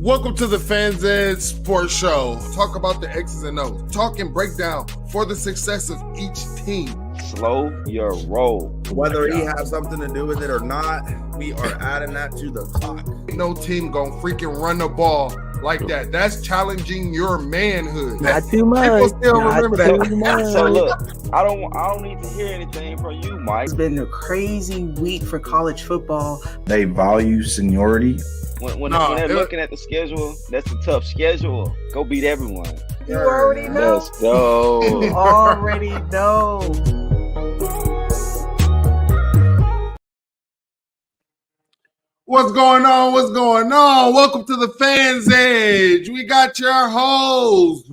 Welcome to the Fans Ed Sports Show. Talk about the X's and O's. Talk and break down for the success of each team. Slow your roll. Whether he has something to do with it or not, we are adding that to the clock. No team gonna freaking run the ball like that. That's challenging your manhood. Not too much. People still remember that. So look, I don't need to hear anything from you, Mike. It's been a crazy week for college football. They value seniority. When they're looking at the schedule, that's a tough schedule. Go beat everyone. You already know. Let's go. You already know. What's going on? What's going on? Welcome to the Fans Edge. We got your host,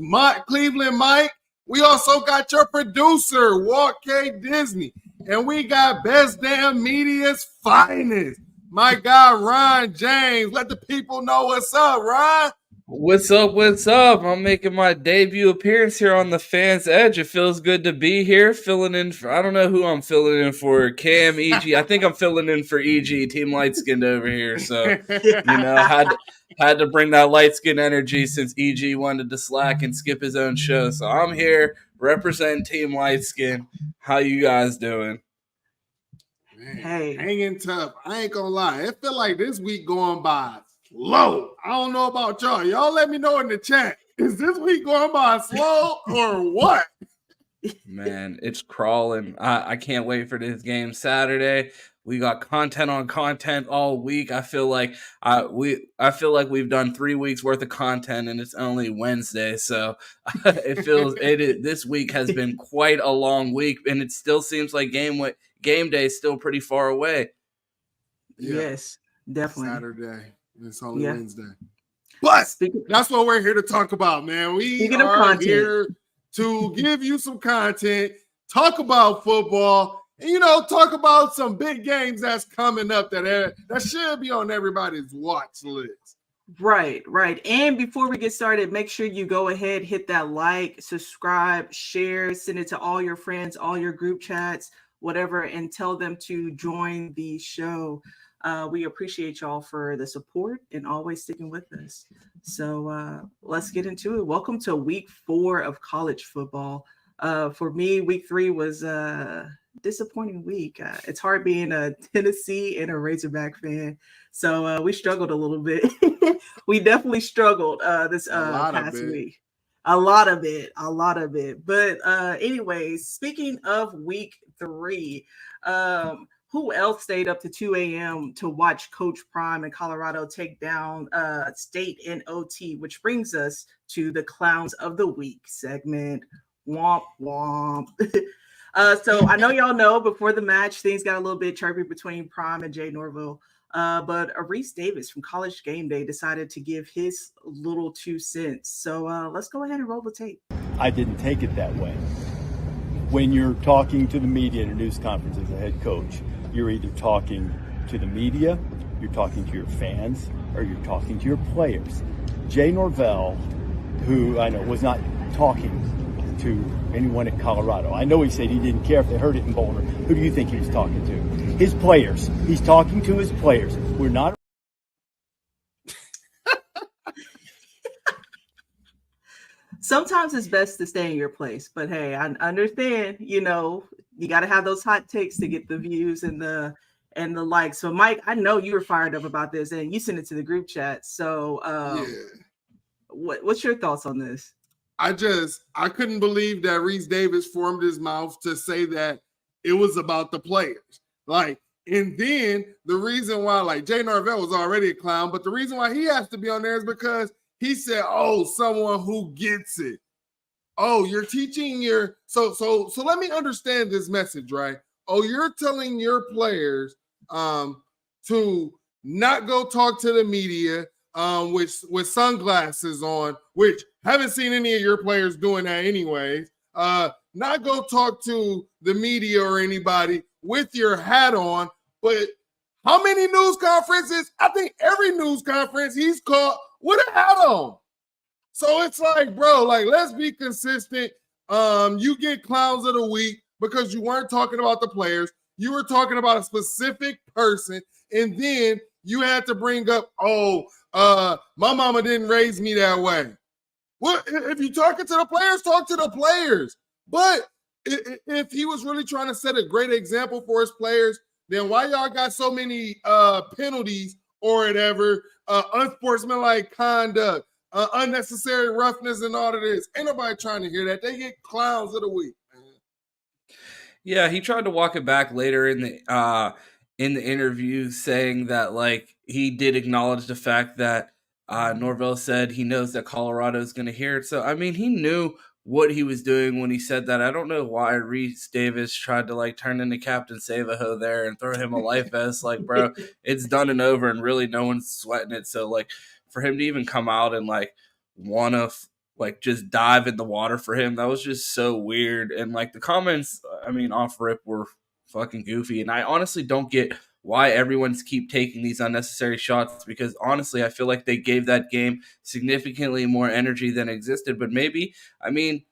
Cleveland Mike. We also got your producer, Walt K Disney. And we got Best Damn Media's finest, my guy, Ron James. Let the people know what's up, Ron. What's up? What's up? I'm making my debut appearance here on the Fans Edge. It feels good to be here. Filling in for, I don't know who I'm filling in for. Cam, EG. I think I'm filling in for EG, Team Light Skinned over here. So, had to bring that light skin energy since EG wanted to slack and skip his own show. So I'm here representing Team Light Skin. How you guys doing? Man, Hey. hanging tough. I ain't gonna lie. It feel like this week going by slow. I don't know about y'all. Y'all let me know in the chat. Is this week going by slow or what? Man, it's crawling. I can't wait for this game Saturday. We got content on content all week. I feel like we've done 3 weeks worth of content and it's only Wednesday. So this week has been quite a long week, and it still seems like game day is still pretty far away. Yeah. Yes, definitely. Saturday. It's only Yeah. Wednesday. But Speaking- that's what we're here to talk about, man. We Speaking of are content. here to give you some content, talk about football, and, talk about some big games that's coming up that should be on everybody's watch list. Right. And before we get started, make sure you go ahead, hit that like, subscribe, share, send it to all your friends, all your group chats, whatever, and tell them to join the show. We appreciate y'all for the support and always sticking with us. So let's get into it. Welcome to week 4 of college football. For me, week 3 was a disappointing week. It's hard being a Tennessee and a Razorback fan. So we struggled a little bit. We definitely struggled this past week. A lot of it. But anyways, speaking of week 3, who else stayed up to 2 a.m. to watch Coach Prime in Colorado take down State in OT, which brings us to the Clowns of the Week segment. Womp womp. So I know y'all know before the match, things got a little bit chirpy between Prime and Jay Norville. But Reese Davis from College Game Day decided to give his little 2 cents. So let's go ahead and roll the tape. I didn't take it that way. When you're talking to the media in a news conference as a head coach, you're either talking to the media, you're talking to your fans, or you're talking to your players. Jay Norvell, who I know was not talking to anyone at Colorado. I know he said he didn't care if they heard it in Boulder. Who do you think he was talking to? His players. He's talking to his players. We're not. Sometimes it's best to stay in your place, but hey, I understand, you got to have those hot takes to get the views and the likes. So Mike, I know you were fired up about this and you sent it to the group chat. So what's your thoughts on this? I couldn't believe that Reese Davis formed his mouth to say that it was about the players. And then the reason why, Jay Norvell was already a clown, but the reason why he has to be on there is because he said, someone who gets it. Oh, you're teaching so let me understand this message, right? Oh, you're telling your players to not go talk to the media with sunglasses on, which haven't seen any of your players doing that anyways. Not go talk to the media or anybody with your hat on. But how many news conferences? I think every news conference he's called with a hat on. So it's bro, let's be consistent. You get Clowns of the Week because you weren't talking about the players. You were talking about a specific person. And then you had to bring up, my mama didn't raise me that way. Well, if you're talking to the players, talk to the players. But if he was really trying to set a great example for his players, then why y'all got so many penalties or whatever, unsportsmanlike conduct, unnecessary roughness and all of this? Ain't nobody trying to hear that. They get clowns of the week. Yeah, he tried to walk it back later in the interview, saying that like he did acknowledge the fact that Norvell said he knows that Colorado is going to hear it. So I mean, he knew what he was doing when he said that. I don't know why Reese Davis tried to like turn into Captain Save-A-Ho there and throw him a life vest. Like, bro, it's done and over, and really no one's sweating it. So like, for him to even come out and like want to like just dive in the water for him, that was just so weird. And like the comments, I mean, off rip were fucking goofy. And I honestly don't get why everyone's keep taking these unnecessary shots, because honestly, I feel like they gave that game significantly more energy than existed. But maybe, I mean,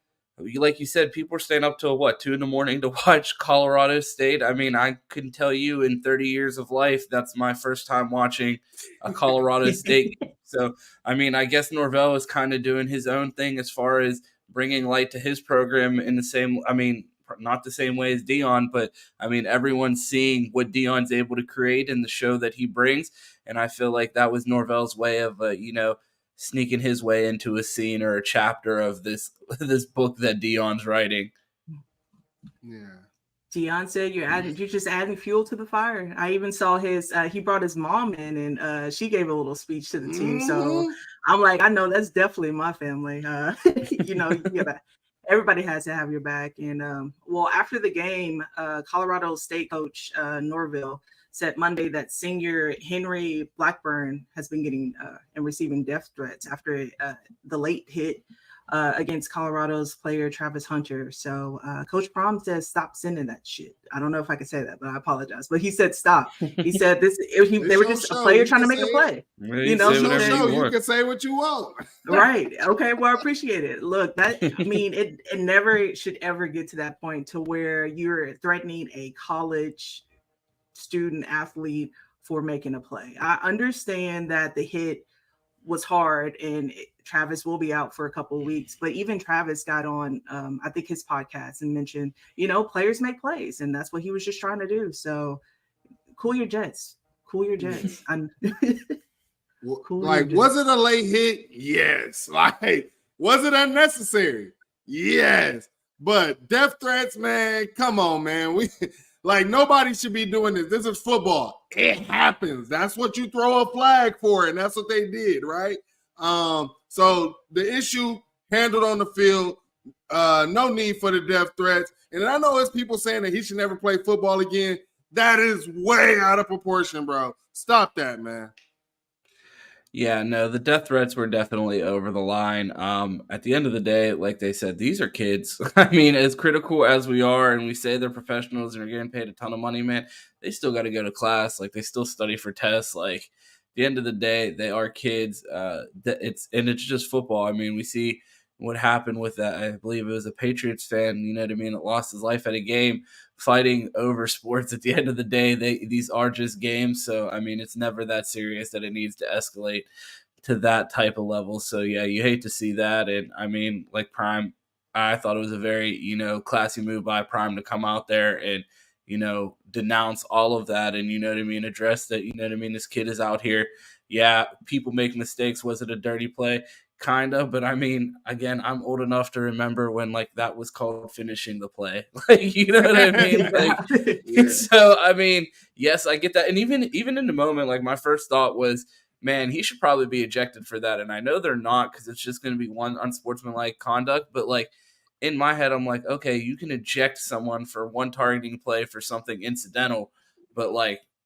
like you said, people were staying up till 2 a.m. to watch Colorado State. I mean, I couldn't tell you in 30 years of life, that's my first time watching a Colorado State game. So, I mean, I guess Norvell is kind of doing his own thing as far as bringing light to his program in the same, I mean, not the same way as Dion, but I mean, everyone's seeing what Dion's able to create in the show that he brings. And I feel like that was Norvell's way of, sneaking his way into a scene or a chapter of this book that Dion's writing. Yeah. Dion said you're just adding fuel to the fire. I even saw he brought his mom in, and she gave a little speech to the team. So I'm like, I know that's definitely my family. Everybody has to have your back. And after the game, Colorado State coach Norvell said Monday that senior Henry Blackburn has been getting and receiving death threats after the late hit against Colorado's player Travis Hunter. So Coach Prom says stop sending that shit. I don't know if I can say that, but I apologize. But he said stop. He said they were just a player trying to make a play. You can say what you want. Right. Okay. Well, I appreciate it. Look, I mean, it never should ever get to that point to where you're threatening a college student athlete for making a play. I understand that the hit was hard and Travis will be out for a couple of weeks, but even Travis got on I think his podcast and mentioned, players make plays, and that's what he was just trying to do. So cool your jets. Was it a late hit? Yes. Like, was it unnecessary? Yes. But death threats, man, come on, man. Nobody should be doing this. This is football. It happens. That's what you throw a flag for, and that's what they did, right? So the issue handled on the field, no need for the death threats. And I know there's people saying that he should never play football again. That is way out of proportion, bro. Stop that, man. Yeah, no, the death threats were definitely over the line. At the end of the day, like they said, these are kids. I mean, as critical as we are and we say they're professionals and are getting paid a ton of money, man, they still got to go to class. Like, they still study for tests. Like, at the end of the day, they are kids. It's just football. I mean, we see what happened with that. I believe it was a Patriots fan, that lost his life at a game fighting over sports. At the end of the day, these are just games. So, I mean, it's never that serious that it needs to escalate to that type of level. So, yeah, you hate to see that. And, I mean, like Prime, I thought it was a very, classy move by Prime to come out there and, denounce all of that and, address that, this kid is out here. Yeah, people make mistakes. Was it a dirty play? Kind of, but I mean, again, I'm old enough to remember when that was called finishing the play. You know what I mean? Yeah. So I mean, yes, I get that. And even in the moment, my first thought was, man, he should probably be ejected for that. And I know they're not, because it's just going to be one unsportsmanlike conduct. But in my head, I'm like, okay, you can eject someone for one targeting play for something incidental, but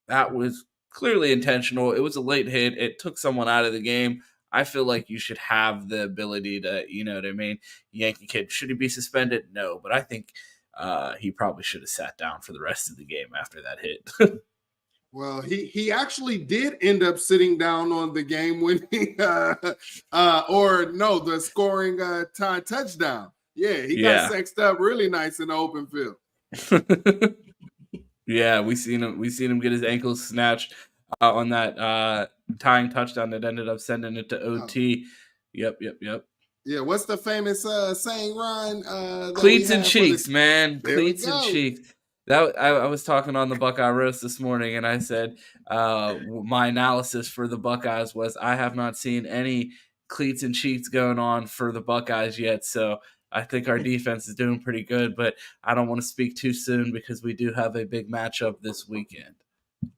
that was clearly intentional. It was a late hit. It took someone out of the game. I feel like you should have the ability to, Yankee kid. Should he be suspended? No, but I think he probably should have sat down for the rest of the game after that hit. Well, he actually did end up sitting down on the game-winning the scoring tie touchdown. Yeah, he got sexed up really nice in the open field. Yeah, we seen him get his ankles snatched. on that tying touchdown that ended up sending it to OT. Yep. Yeah, what's the famous saying, Ron? That Cleats we and have cheeks, man. There we Cleats and go. cheeks. That I was talking on the Buckeye Roast this morning, and I said my analysis for the Buckeyes was I have not seen any cleats and cheeks going on for the Buckeyes yet. So I think our defense is doing pretty good, but I don't want to speak too soon because we do have a big matchup this weekend.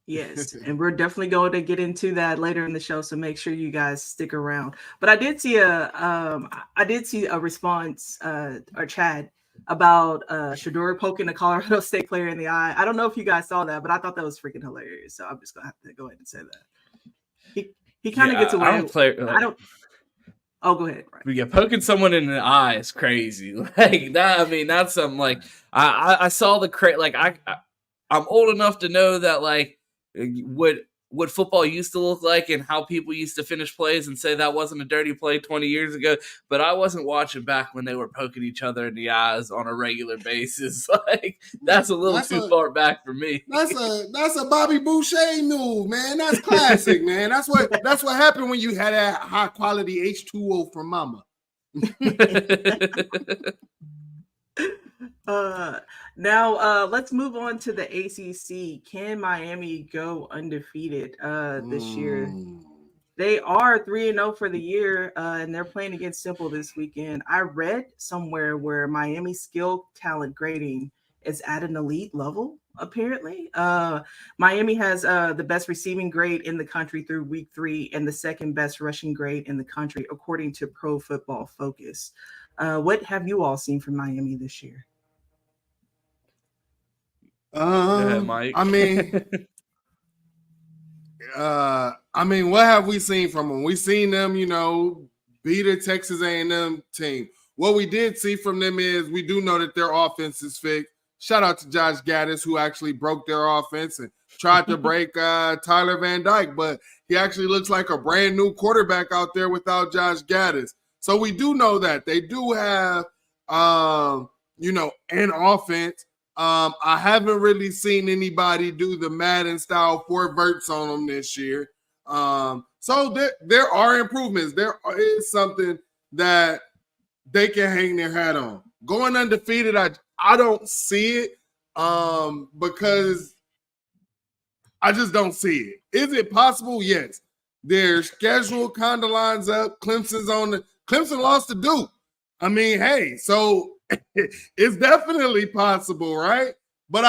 Yes, and we're definitely going to get into that later in the show, so make sure you guys stick around. But I did see a response or chat about Shador poking a Colorado State player in the eye. I don't know if you guys saw that, but I thought that was freaking hilarious. So I'm just gonna have to go ahead and say that he kind of gets away. I don't. Oh, go ahead. Right. Yeah, poking someone in the eye is crazy. Like that. I mean, that's something. Like I saw the I'm old enough to know that like what football used to look like and how people used to finish plays and say that wasn't a dirty play 20 years ago. But I wasn't watching back when they were poking each other in the eyes on a regular basis. Like that's a little too far back for me. That's a Bobby Boucher move, man. That's classic, man. That's what happened when you had that high quality H2O from Mama. Now let's move on to the ACC. Can Miami go undefeated this year? They are 3-0 for the year, and they're playing against Temple this weekend. I read somewhere where Miami skill talent grading is at an elite level, apparently. Miami has the best receiving grade in the country through week 3 and the second best rushing grade in the country, according to Pro Football Focus. What have you all seen from Miami this year? Go ahead, Mike. I mean, what have we seen from them? We've seen them, beat a Texas A&M team. What we did see from them is we do know that their offense is fixed. Shout out to Josh Gaddis, who actually broke their offense and tried to break Tyler Van Dyke, but he actually looks like a brand new quarterback out there without Josh Gaddis. So we do know that they do have, an offense. I haven't really seen anybody do the Madden style 4 verts on them this year. So there are improvements. There is something that they can hang their hat on. Going undefeated, I don't see it because I just don't see it. Is it possible? Yes. Their schedule kind of lines up. Clemson lost to Duke. I mean, hey, so it's definitely possible, right? But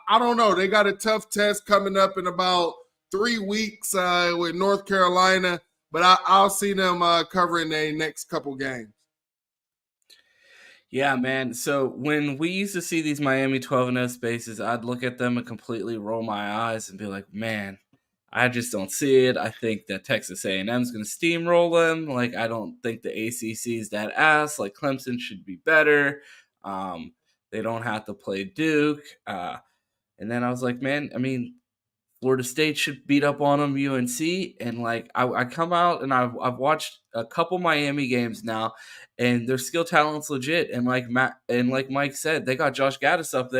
I don't know. They got a tough test coming up in about 3 weeks with North Carolina, but I'll see them covering their next couple games. Yeah, man. So when we used to see these Miami 12-0 spaces, I'd look at them and completely roll my eyes and be like, man, I just don't see it. I think that Texas A&M is going to steamroll them. Like, I don't think the ACC is that ass. Like, Clemson should be better. They don't have to play Duke. And then I was like, man, I mean, Florida State should beat up on them, UNC. And, like, I come out and I've watched a couple Miami games now, and their skill talent's legit. And like Mike said, they got Josh Gaddis up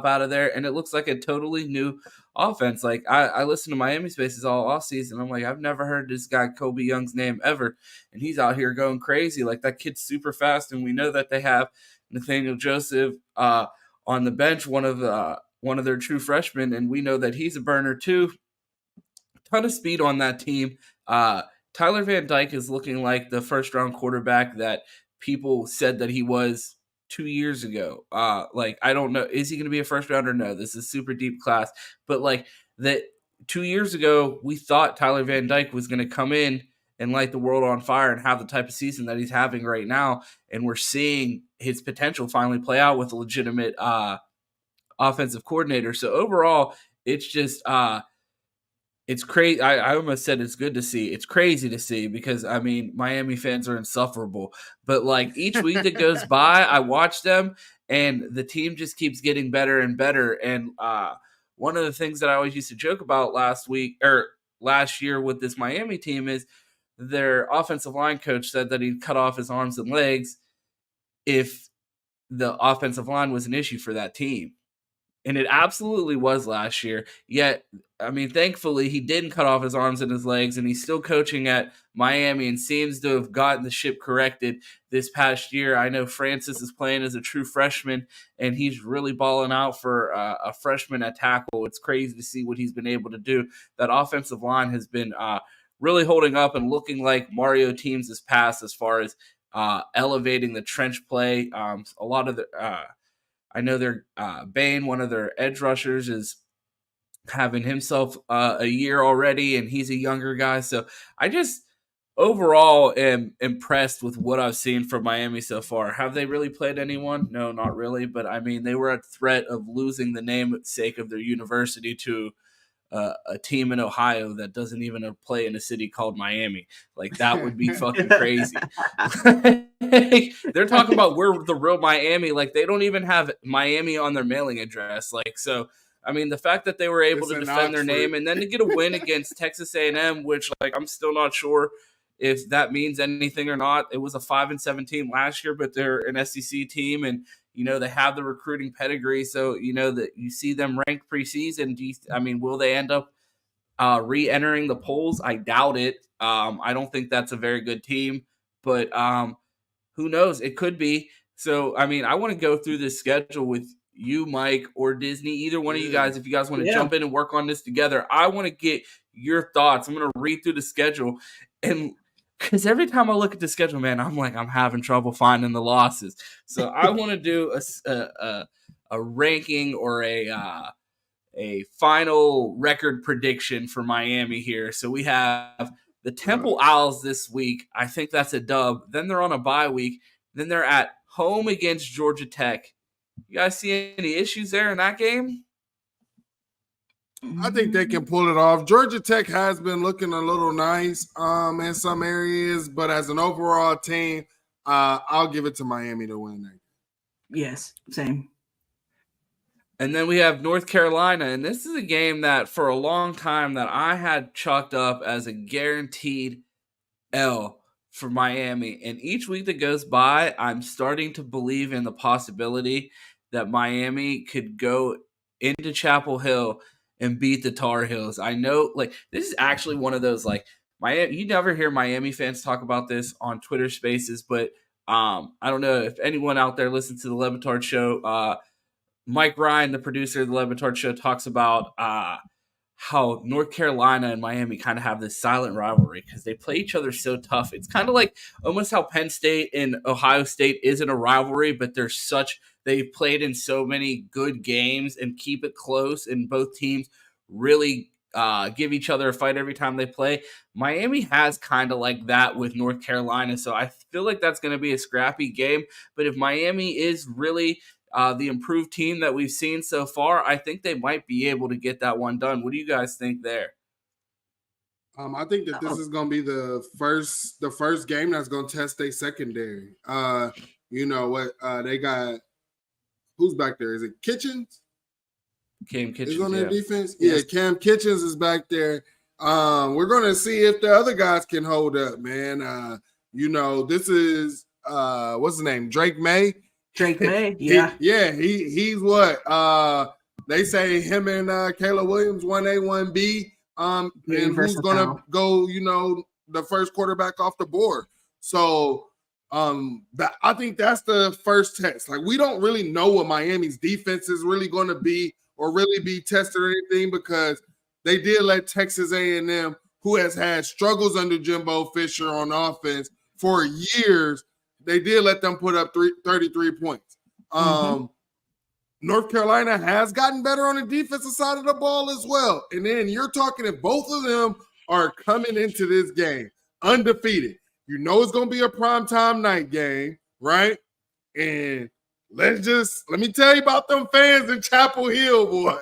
out of there, and it looks like a totally new offense. Like I listen to Miami Spaces all offseason. I'm like, I've never heard this guy Kobe Young's name ever, and he's out here going crazy. Like that kid's super fast, and we know that they have Nathaniel Joseph on the bench, one of their true freshmen, and we know that he's a burner too. Ton of speed on that team. Tyler Van Dyke is looking like the first-round quarterback that people said that he was 2 years ago. Like, I don't know. Is he going to be a first-rounder? No, this is super deep class. But, like, that 2 years ago, we thought Tyler Van Dyke was going to come in and light the world on fire and have the type of season that he's having right now. And we're seeing his potential finally play out with a legitimate offensive coordinator. So, overall, it's just it's crazy. I almost said it's good to see. It's crazy to see because, I mean, Miami fans are insufferable. But, like, each week that goes by, I watch them, and the team just keeps getting better and better. And one of the things that I always used to joke about last year with this Miami team is their offensive line coach said that he'd cut off his arms and legs if the offensive line was an issue for that team. And it absolutely was last year. Yet, I mean, thankfully, he didn't cut off his arms and his legs, and he's still coaching at Miami and seems to have gotten the ship corrected this past year. I know Francis is playing as a true freshman, and he's really balling out for a freshman at tackle. It's crazy to see what he's been able to do. That offensive line has been really holding up and looking like Mario Teams' past as far as elevating the trench play. A lot of the I know their Bain, one of their edge rushers, is having himself a year already, and he's a younger guy. So I just overall am impressed with what I've seen from Miami so far. Have they really played anyone? No, not really. But I mean, they were at threat of losing the namesake of their university to a team in Ohio that doesn't even play in a city called Miami. Like, that would be fucking crazy. They're talking about we're the real Miami. Like, they don't even have Miami on their mailing address. Like, so, I mean, the fact that they were able to defend their name and then to get a win against Texas A&M, which, like, I'm still not sure if that means anything or not. It was a 5-7 team last year, but they're an SEC team, and they have the recruiting pedigree. So, that you see them ranked preseason. Will they end up re-entering the polls? I doubt it. I don't think that's a very good team, but who knows? It could be. So, I want to go through this schedule with you, Mike, or Disney, either one of you guys. If you guys want to jump in and work on this together, I want to get your thoughts. I'm going to read through the schedule, and because every time I look at the schedule, man, I'm having trouble finding the losses. So I want to do a ranking or a final record prediction for Miami here. So we have the Temple Owls this week. I think that's a dub. Then they're on a bye week. Then they're at home against Georgia Tech. You guys see any issues there in that game? I think they can pull it off. Georgia Tech has been looking a little nice in some areas, but as an overall team, I'll give it to Miami to win that. Yes, same. And then we have North Carolina, and this is a game that for a long time that I had chalked up as a guaranteed L for Miami. And each week that goes by, I'm starting to believe in the possibility that Miami could go into Chapel Hill and beat the Tar Heels. I know, this is actually one of those, Miami. You never hear Miami fans talk about this on Twitter Spaces, but I don't know if anyone out there listens to the Levitard Show. Mike Ryan, the producer of the Levitard Show, talks about how North Carolina and Miami kind of have this silent rivalry because they play each other so tough. It's kind of like almost how Penn State and Ohio State isn't a rivalry, but they've played in so many good games and keep it close, and both teams really give each other a fight every time they play. Miami has kind of like that with North Carolina, so I feel like that's going to be a scrappy game. But if Miami is really the improved team that we've seen so far, I think they might be able to get that one done. What do you guys think there? I think that this is going to be the first game that's going to test their secondary. They got who's back there? Is it Kitchens? Cam Kitchens is on their defense. Yes. Yeah, Cam Kitchens is back there. We're going to see if the other guys can hold up, man. This is what's his name? Drake May. Drake May, yeah. He's what? They say him and Kayla Williams, 1A, 1B. And who's gonna go, the first quarterback off the board. So I think that's the first test. We don't really know what Miami's defense is really gonna be or really be tested or anything, because they did let Texas A&M, who has had struggles under Jimbo Fisher on offense for years, they did let them put up 33 points. North Carolina has gotten better on the defensive side of the ball as well. And then you're talking if both of them are coming into this game undefeated. It's going to be a primetime night game, right? And let me tell you about them fans in Chapel Hill, boy.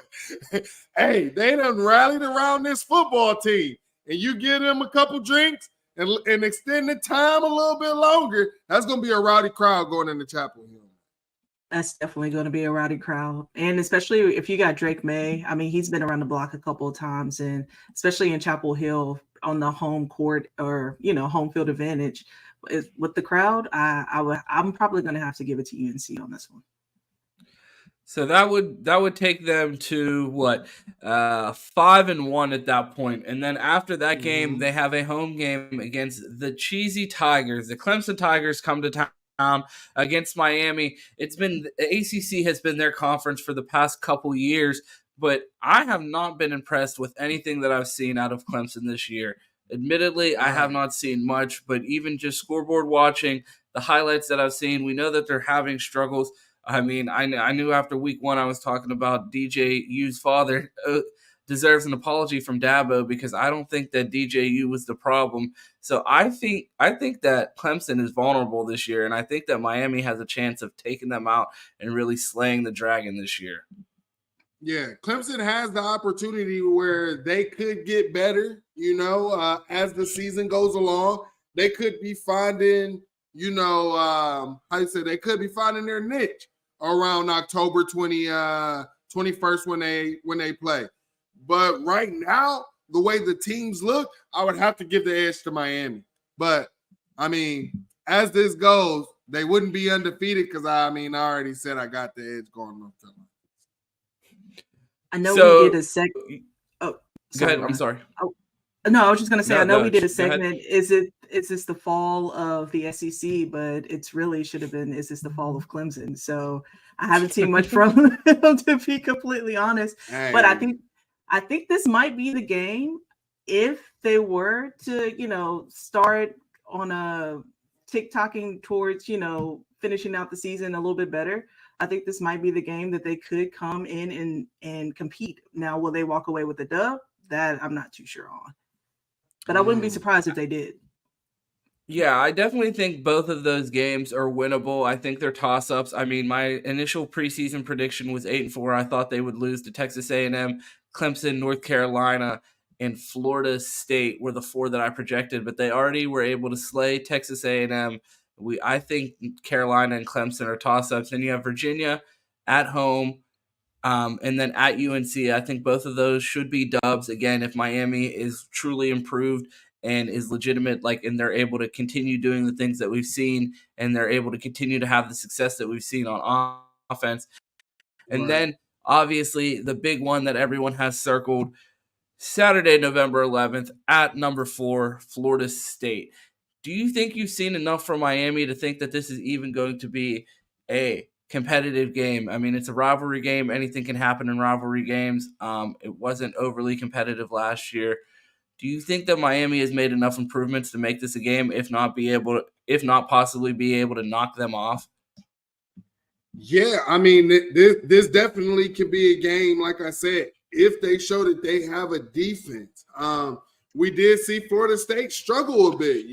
Hey, they done rallied around this football team. And you give them a couple drinks and extend the time a little bit longer, that's going to be a rowdy crowd going into Chapel Hill. That's definitely going to be a rowdy crowd. And especially if you got Drake May, he's been around the block a couple of times, and especially in Chapel Hill on the home court or, home field advantage with the crowd, I'm probably going to have to give it to UNC on this one. So that would take them to what 5-1 at that point, and then after that game, they have a home game against the cheesy Tigers. The Clemson Tigers come to town against Miami. It's been the ACC has been their conference for the past couple years, but I have not been impressed with anything that I've seen out of Clemson this year. Admittedly, I have not seen much, but even just scoreboard watching, the highlights that I've seen, we know that they're having struggles. I mean, I knew after week 1 I was talking about DJU's father deserves an apology from Dabo because I don't think that DJU was the problem. So I think that Clemson is vulnerable this year, and I think that Miami has a chance of taking them out and really slaying the dragon this year. Yeah, Clemson has the opportunity where they could get better, as the season goes along. They could be finding, they could be finding their niche around October 21st when they play. But right now, the way the teams look, I would have to give the edge to Miami. But, I mean, as this goes, they wouldn't be undefeated because, I already said I got the edge going North Carolina. I know we did a segment. Oh, go ahead. I'm sorry. Oh, no, I was just going to say, I know we did a Go ahead. segment. Is this the fall of the SEC? But it's really should have been, is this the fall of Clemson? So I haven't seen much from them, to be completely honest. Hey. But I think this might be the game if they were to, start on a TikToking towards, finishing out the season a little bit better. I think this might be the game that they could come in and compete. Now, will they walk away with the dub? That I'm not too sure on. But I wouldn't be surprised if they did. Yeah, I definitely think both of those games are winnable. I think they're toss-ups. I mean, my initial preseason prediction was 8-4. I thought they would lose to Texas A&M, Clemson, North Carolina, and Florida State were the 4 that I projected, but they already were able to slay Texas A&M. I think Carolina and Clemson are toss-ups. Then you have Virginia at home, and then at UNC. I think both of those should be dubs. Again, if Miami is truly improved and is legitimate, and they're able to continue doing the things that we've seen, and they're able to continue to have the success that we've seen on offense. And then, obviously, the big one that everyone has circled, Saturday, November 11th, at number 4, Florida State. Do you think you've seen enough from Miami to think that this is even going to be a competitive game? I mean, it's a rivalry game. Anything can happen in rivalry games. It wasn't overly competitive last year. Do you think that Miami has made enough improvements to make this a game, if not possibly be able to knock them off? Yeah, I mean, this definitely could be a game, like I said, if they show that they have a defense. We did see Florida State struggle a bit.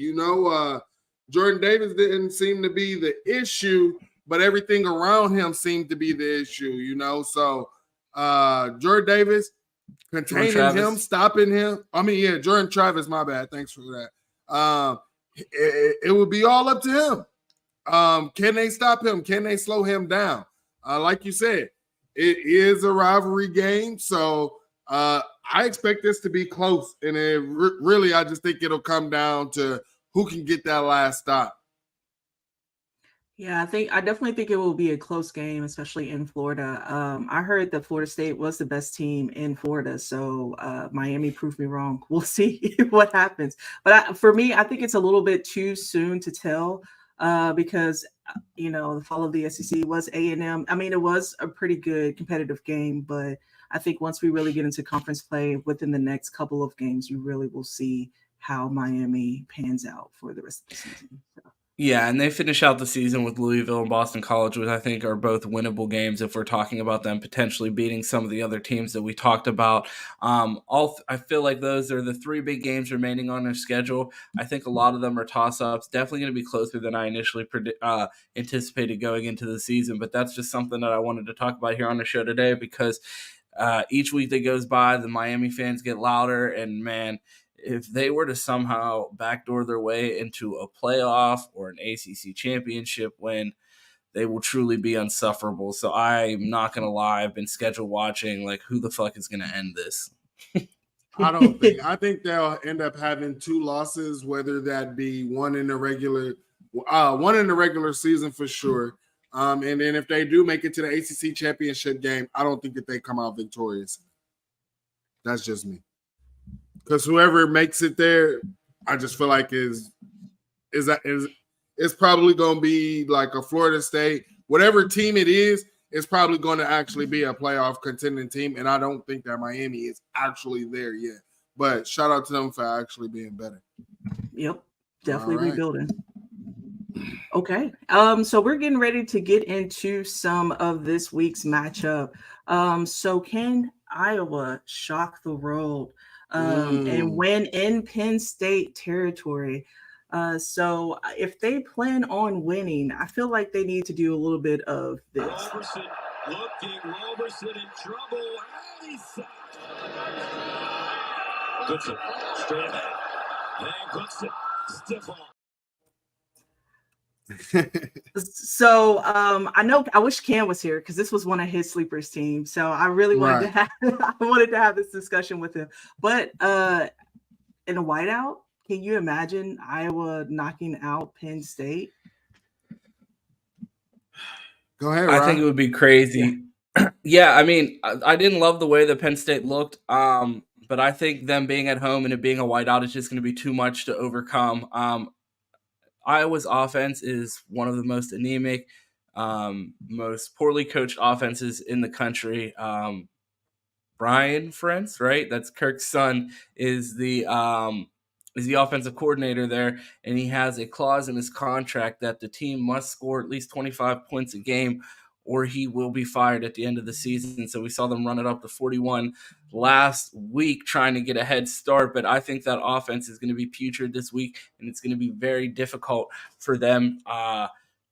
Jordan Davis didn't seem to be the issue, but everything around him seemed to be the issue, So Jordan Davis containing him, stopping him. Jordan Travis, my bad. Thanks for that. It would be all up to him. Can they stop him? Can they slow him down? Like you said, it is a rivalry game, so I expect this to be close, and really, I just think it'll come down to who can get that last stop. Yeah, I definitely think it will be a close game, especially in Florida. I heard that Florida State was the best team in Florida, so Miami proved me wrong. We'll see what happens. But for me, I think it's a little bit too soon to tell because, the fall of the SEC was A&M. I mean, it was a pretty good competitive game, but I think once we really get into conference play within the next couple of games, you really will see how Miami pans out for the rest of the season. So. Yeah, and they finish out the season with Louisville and Boston College, which I think are both winnable games if we're talking about them potentially beating some of the other teams that we talked about. I feel like those are the 3 big games remaining on their schedule. I think a lot of them are toss-ups. Definitely going to be closer than I initially anticipated going into the season, but that's just something that I wanted to talk about here on the show today because each week that goes by, the Miami fans get louder, and man, if they were to somehow backdoor their way into a playoff or an ACC championship win, they will truly be unsufferable. So I'm not going to lie. I've been schedule watching, who the fuck is going to end this? I think they'll end up having 2 losses, whether that be one in the regular season for sure. And then if they do make it to the ACC championship game, I don't think that they come out victorious. That's just me. Because whoever makes it there, I just feel like is probably going to be like a Florida State. Whatever team it is probably going to actually be a playoff contending team. And I don't think that Miami is actually there yet. But shout out to them for actually being better. Yep. Definitely rebuilding. Okay. So we're getting ready to get into some of this week's matchup. So can Iowa shock the world and win in Penn State territory? So if they plan on winning, I feel like they need to do a little bit of this. Roberson in trouble. Goodson straight ahead. And Goodson stiff on. So I wish Cam was here because this was one of his sleepers teams. So I really wanted to have this discussion with him. But in a whiteout, can you imagine Iowa knocking out Penn State? Go ahead, I think it would be crazy. Yeah, I mean, I didn't love the way that Penn State looked, but I think them being at home and it being a whiteout is just going to be too much to overcome. Iowa's offense is one of the most anemic, most poorly coached offenses in the country. Brian Ferentz, right? That's Kirk's son, is the offensive coordinator there, and he has a clause in his contract that the team must score at least 25 points a game or he will be fired at the end of the season. So we saw them run it up to 41 last week trying to get a head start, but I think that offense is going to be putrid this week, and it's going to be very difficult for them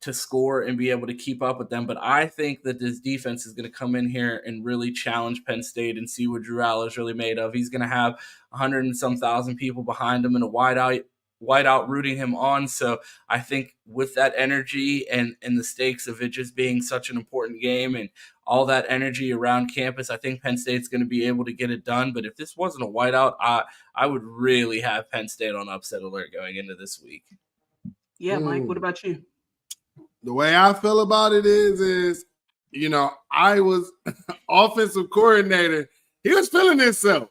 to score and be able to keep up with them. But I think that this defense is going to come in here and really challenge Penn State and see what Drew Allar is really made of. He's going to have 100 and some thousand people behind him in a whiteout rooting him on. So I think with that energy and the stakes of it just being such an important game and all that energy around campus, I think Penn State's going to be able to get it done. But if this wasn't a whiteout, I would really have Penn State on upset alert going into this week. Yeah, Mike, what about you? The way I feel about it is, I was offensive coordinator. He was feeling himself.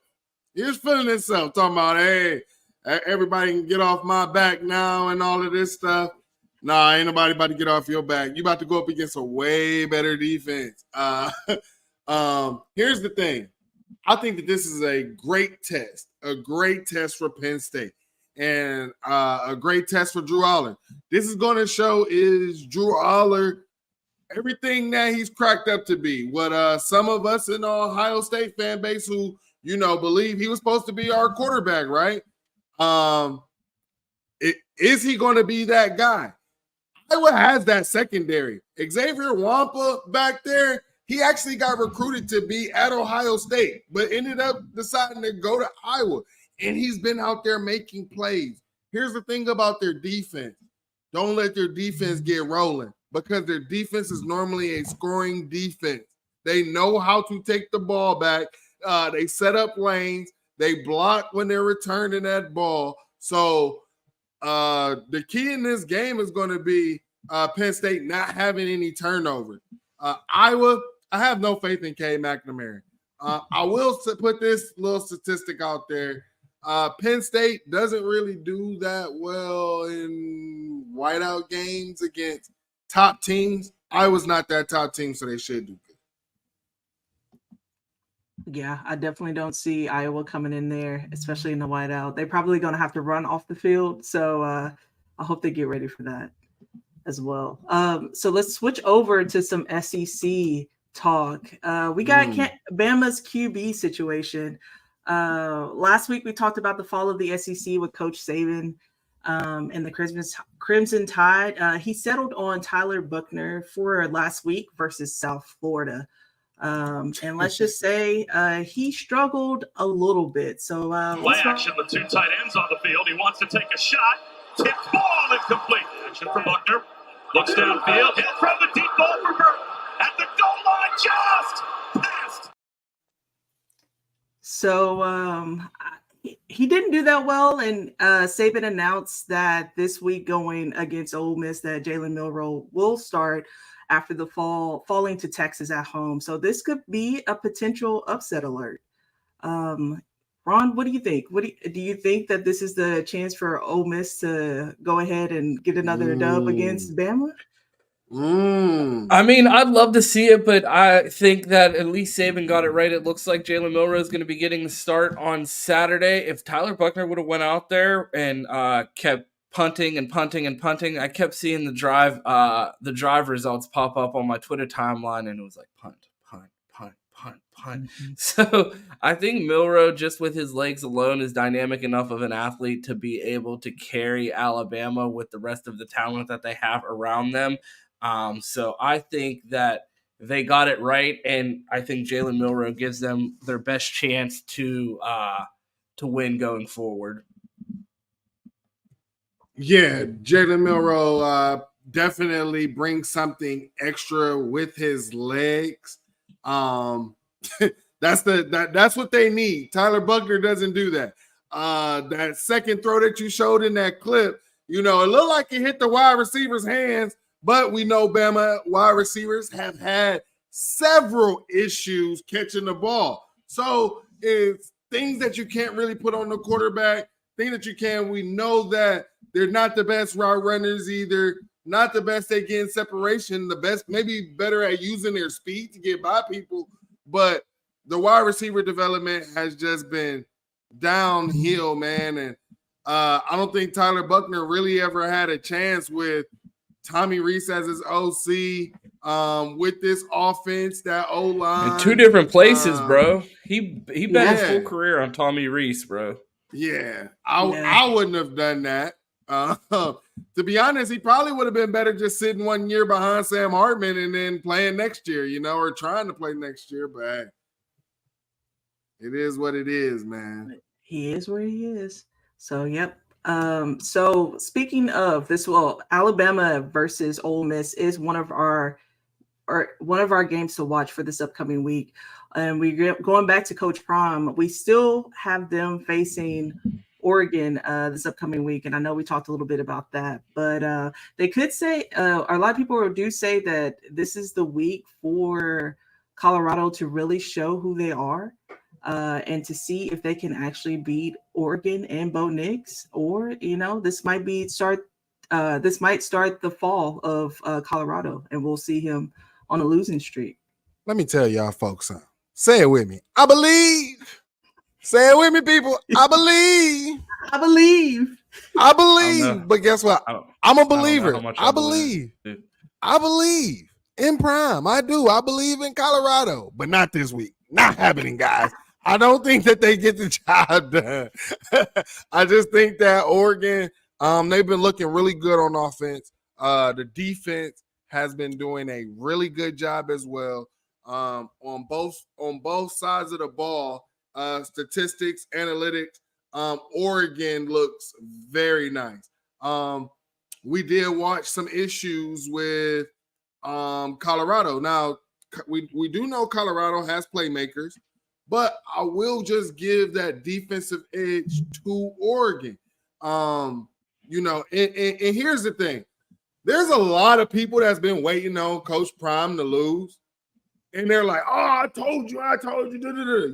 Talking about, hey, everybody can get off my back now and all of this stuff. Nah, ain't nobody about to get off your back. You about to go up against a way better defense. Here's the thing. I think that this is a great test for Penn State. And a great test for Drew Allar. This is going to show is Drew Allar everything that he's cracked up to be. What some of us in the Ohio State fan base who, believe he was supposed to be our quarterback, right? Is he going to be that guy? Iowa has that secondary. Xavier Wampa back there, he actually got recruited to be at Ohio State, but ended up deciding to go to Iowa. And he's been out there making plays. Here's the thing about their defense. Don't let their defense get rolling because their defense is normally a scoring defense. They know how to take the ball back. They set up lanes. They block when they're returning that ball. So the key in this game is going to be Penn State not having any turnovers. Iowa, I have no faith in K McNamara. I will put this little statistic out there. Penn State doesn't really do that well in whiteout games against top teams. Iowa's not that top team, so they should do good. Yeah, I definitely don't see Iowa coming in there, especially in the whiteout. They're probably going to have to run off the field, so I hope they get ready for that as well. So let's switch over to some SEC talk. We got Bama's QB situation. Last week we talked about the fall of the SEC with Coach Saban and the Crimson Tide. He settled on Tyler Buchner for last week versus South Florida. And let's just say he struggled a little bit. So play action, the two tight ends on the field. He wants to take a shot. Tipped ball incomplete. Action for Buchner. Looks downfield. Hit from the deep ball for Burke. At the goal line, just passed. So he didn't do that well, and Saban announced that this week going against Ole Miss that Jalen Milroe will start after the falling to Texas at home. So this could be a potential upset alert. Ron, what do you think? Do you think that this is the chance for Ole Miss to go ahead and get another dub against Bama? I mean, I'd love to see it, but I think that at least Saban got it right. It looks like Jalen Milroe is going to be getting the start on Saturday. If Tyler Buchner would have went out there and kept punting and punting and punting, I kept seeing the drive results pop up on my Twitter timeline, and it was like punt, punt, punt, punt, punt. Mm-hmm. So I think Milroe, just with his legs alone, is dynamic enough of an athlete to be able to carry Alabama with the rest of the talent that they have around them. So I think that they got it right, and I think Jalen Milroe gives them their best chance to win going forward. Yeah, Jalen Milroe definitely brings something extra with his legs. That's what they need. Tyler Buchner doesn't do that. That second throw that you showed in that clip, it looked like it hit the wide receiver's hands. But we know Bama wide receivers have had several issues catching the ball. So it's things that you can't really put on the quarterback, things that you can. We know that they're not the best route runners either, not the best at getting separation, the best, maybe better at using their speed to get by people. But the wide receiver development has just been downhill, man. And I don't think Tyler Buchner really ever had a chance with Tommy Rees as his OC, with this offense, that O-line. In two different places, bro. He bet his full career on Tommy Rees, bro. Yeah, I wouldn't have done that. To be honest, he probably would have been better just sitting 1 year behind Sam Hartman and then playing next year, or trying to play next year. But it is what it is, man. He is where he is. So, yep. So speaking of this, Alabama versus Ole Miss is one of our games to watch for this upcoming week. And we're going back to Coach Prime. We still have them facing Oregon this upcoming week. And I know we talked a little bit about that, but they could say, a lot of people do say that this is the week for Colorado to really show who they are. And to see if they can actually beat Oregon and Bo Nix, or this might start the fall of Colorado, and we'll see him on a losing streak. Let me tell y'all folks something. Say it with me. I believe. Say it with me, people. I believe. I believe. I believe. But guess what? I'm a believer. I believe. I believe in Prime. I do. I believe in Colorado, but not this week. Not happening, guys. I don't think that they get the job done. I just think that Oregon, they've been looking really good on offense. The defense has been doing a really good job as well. On both sides of the ball, statistics, analytics, Oregon looks very nice. We did watch some issues with Colorado. Now, we do know Colorado has playmakers, but I will just give that defensive edge to Oregon. And here's the thing. There's a lot of people that's been waiting on Coach Prime to lose. And they're like, oh, I told you.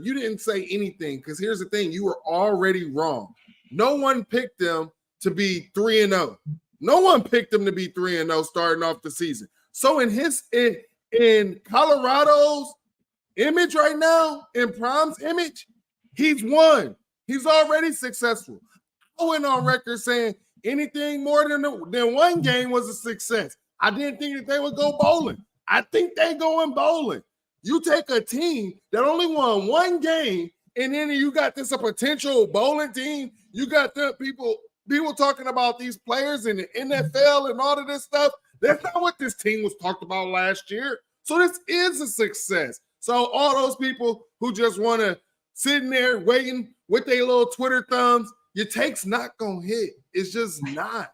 You didn't say anything, because here's the thing. You were already wrong. No one picked them to be 3-0. No one picked them to be 3-0 starting off the season. So in Colorado's image right now, in Prime's image, he's won. He's already successful. I went on record saying anything more than one game was a success. I didn't think that they would go bowling. I think they going bowling. You take a team that only won one game, and then you got a potential bowling team. You got the people talking about these players in the NFL and all of this stuff. That's not what this team was talked about last year. So this is a success. So all those people who just want to sit in there waiting with their little Twitter thumbs, your take's not going to hit. It's just not.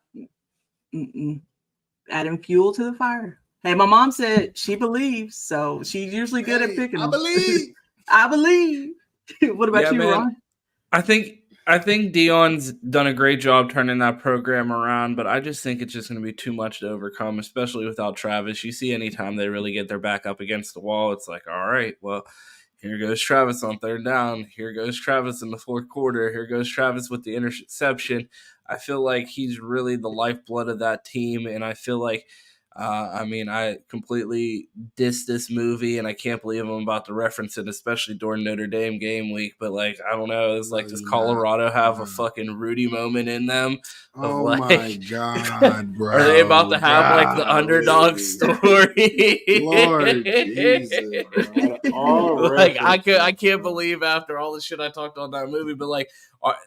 Adding fuel to the fire. Hey, my mom said she believes, so she's usually good at picking them. I believe. I believe. What about you, man. Ron? I think I think Dion's done a great job turning that program around, but I just think it's just going to be too much to overcome, especially without Travis. You see, anytime they really get their back up against the wall, it's like, all right, well, here goes Travis on third down. Here goes Travis in the fourth quarter. Here goes Travis with the interception. I feel like he's really the lifeblood of that team, and I feel like I completely diss this movie, and I can't believe I'm about to reference it, especially during Notre Dame game week. But like, I don't know, it's like, does Colorado have a fucking Rudy moment in them? Of Oh like, my God, bro! are they about to have like the underdog story? Lord Jesus, bro. Like, I can't believe after all the shit I talked on that movie, but like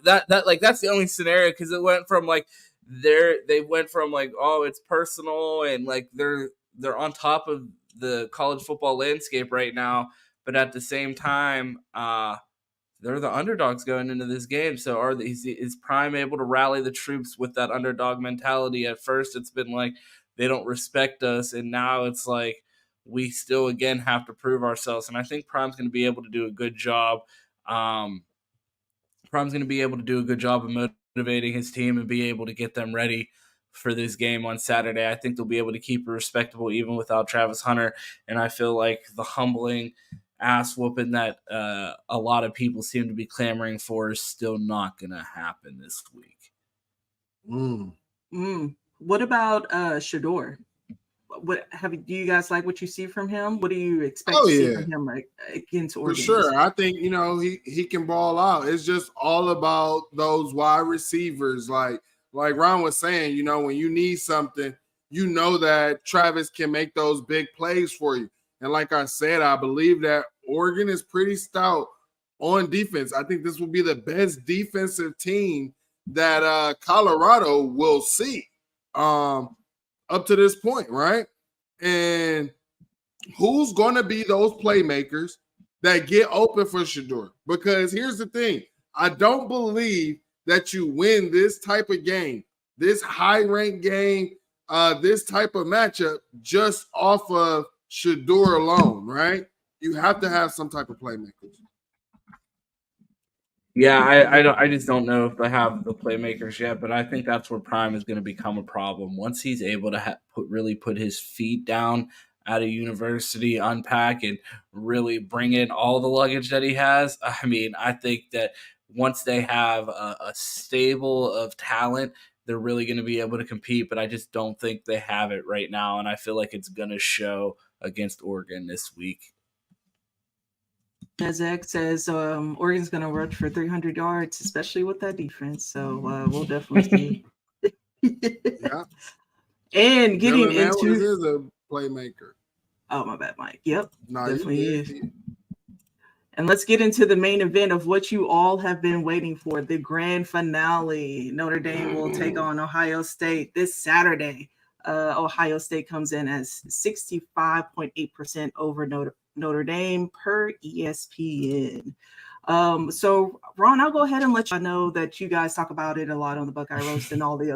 that's the only scenario, because it went from like they went from like, oh, it's personal, and like they're on top of the college football landscape right now, but at the same time, they're the underdogs going into this game. So is Prime able to rally the troops with that underdog mentality? At first, it's been like they don't respect us, and now it's like we still again have to prove ourselves. And I think Prime's going to be able to do a good job. Prime's going to be able to do a good job of motivating his team and be able to get them ready for this game on Saturday. I think they'll be able to keep it respectable even without Travis Hunter. And I feel like the humbling ass whooping that a lot of people seem to be clamoring for is still not going to happen this week. What about Shador? Do you guys like what you see from him? What do you expect to see from him against Oregon? For sure. I think, he can ball out. It's just all about those wide receivers. Like Ron was saying, when you need something, that Travis can make those big plays for you. And like I said, I believe that Oregon is pretty stout on defense. I think this will be the best defensive team that Colorado will see up to this point, right? And who's going to be those playmakers that get open for Shador? Because here's the thing. I don't believe that you win this type of game, this high-ranked game, this type of matchup just off of Shador alone, right? You have to have some type of playmakers. Yeah, I just don't know if they have the playmakers yet, but I think that's where Prime is going to become a problem once he's able to really put his feet down at a university, unpack, and really bring in all the luggage that he has. I mean, I think that once they have a stable of talent, they're really going to be able to compete, but I just don't think they have it right now, and I feel like it's going to show against Oregon this week. As Zach says, Oregon's going to rush for 300 yards, especially with that defense. So we'll definitely see. Yeah. And getting into is a playmaker. Oh, my bad, Mike. Yep, no, definitely is. And let's get into the main event of what you all have been waiting for, the grand finale. Notre Dame will take on Ohio State this Saturday. Ohio State comes in as 65.8% over Notre Dame per ESPN. So Ron, I'll go ahead and let you know that you guys talk about it a lot on the Buckeye Roast and all the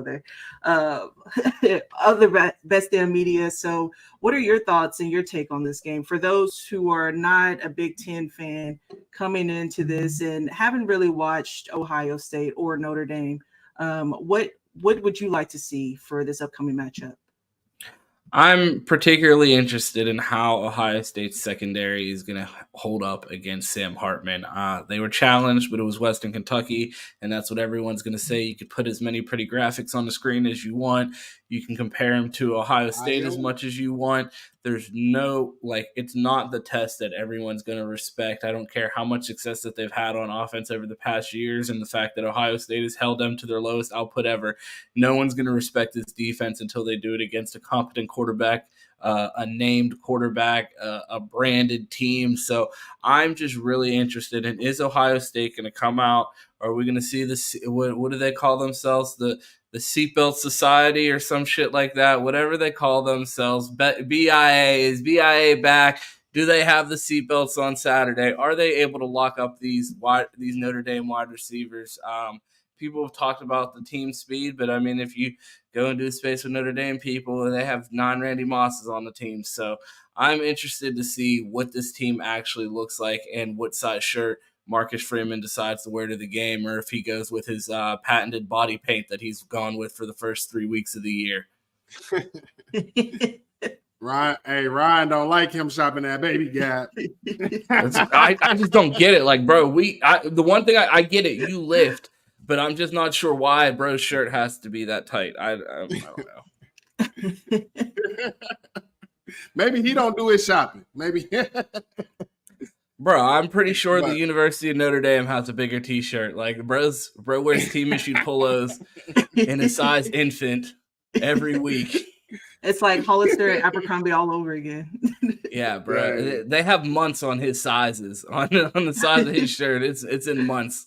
other best damn media. So what are your thoughts and your take on this game for those who are not a Big Ten fan coming into this and haven't really watched Ohio State or Notre Dame? What would you like to see for this upcoming matchup? I'm particularly interested in how Ohio State's secondary is going to hold up against Sam Hartman. They were challenged, but it was Western Kentucky, and that's what everyone's going to say. You could put as many pretty graphics on the screen as you want. You can compare them to Ohio State as much as you want. There's no, it's not the test that everyone's going to respect. I don't care how much success that they've had on offense over the past years and the fact that Ohio State has held them to their lowest output ever. No one's going to respect this defense until they do it against a competent quarterback, a named quarterback, a branded team. So I'm just really interested in, is Ohio State going to come out? Are we going to see this? What do they call themselves? The Seatbelt Society or some shit like that, whatever they call themselves. BIA, is BIA back? Do they have the seatbelts on Saturday? Are they able to lock up these Notre Dame wide receivers? People have talked about the team speed, but I mean, if you go into a space with Notre Dame people, they have 9 Randy Mosses on the team. So I'm interested to see what this team actually looks like and what size shirt Marcus Freeman decides to wear to the game, or if he goes with his patented body paint that he's gone with for the first 3 weeks of the year. Ryan don't like him shopping at Baby Gap. I just don't get it. Like, bro, the one thing I get it, you lift, but I'm just not sure why bro's shirt has to be that tight. I don't know. Maybe he don't do his shopping. Maybe. Bro, I'm pretty sure the University of Notre Dame has a bigger T-shirt. Like, bro wears team-issued polos in a size infant every week. It's like Hollister and Abercrombie all over again. Yeah, bro. They have months on his sizes, on the size of his shirt. It's in months.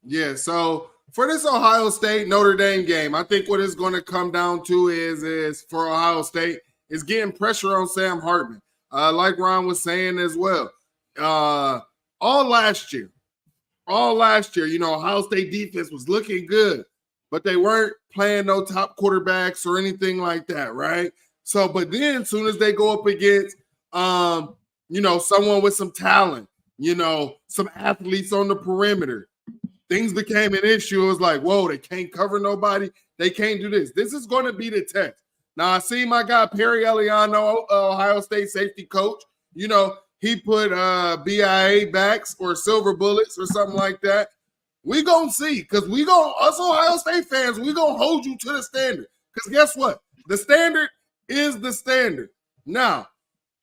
Yeah, so for this Ohio State Notre Dame game, I think what it's going to come down to is for Ohio State is getting pressure on Sam Hartman. Like Ron was saying as well. All last year, Ohio State defense was looking good, but they weren't playing no top quarterbacks or anything like that, right? So, but then as soon as they go up against, someone with some talent, some athletes on the perimeter, things became an issue. It was like, whoa, they can't cover nobody. They can't do this. This is going to be the test. Now, I see my guy Perry Eliano, Ohio State safety coach, he put BIA backs or silver bullets or something like that. We gonna see, because us Ohio State fans, we gonna hold you to the standard. Because guess what? The standard is the standard. Now,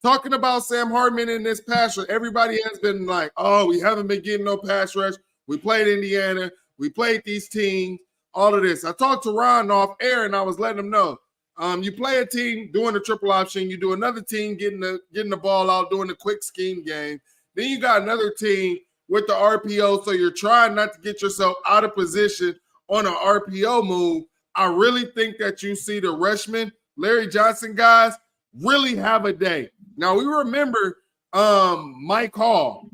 talking about Sam Hartman in this pass rush, everybody has been like, oh, we haven't been getting no pass rush. We played Indiana. We played these teams, all of this. I talked to Ron off air, and I was letting him know. You play a team doing the triple option. You do another team getting the ball out, doing the quick scheme game. Then you got another team with the RPO, so you're trying not to get yourself out of position on an RPO move. I really think that you see the Rushman, Larry Johnson guys really have a day. Now, we remember Mike Hall,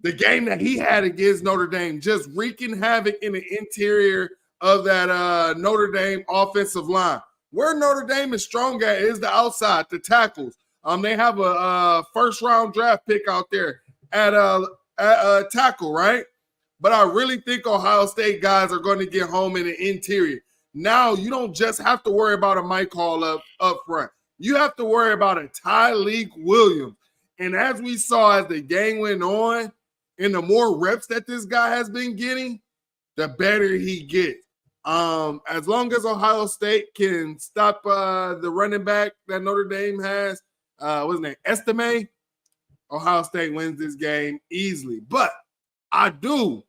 the game that he had against Notre Dame, just wreaking havoc in the interior of that Notre Dame offensive line. Where Notre Dame is strong at is the outside, the tackles. They have a first-round draft pick out there at tackle, right? But I really think Ohio State guys are going to get home in the interior. Now, you don't just have to worry about a Mike Hall up front. You have to worry about a Tyleik Williams. And as we saw as the game went on, and the more reps that this guy has been getting, the better he gets. As long as Ohio State can stop the running back that Notre Dame has, what's his name, Estime, Ohio State wins this game easily. But I do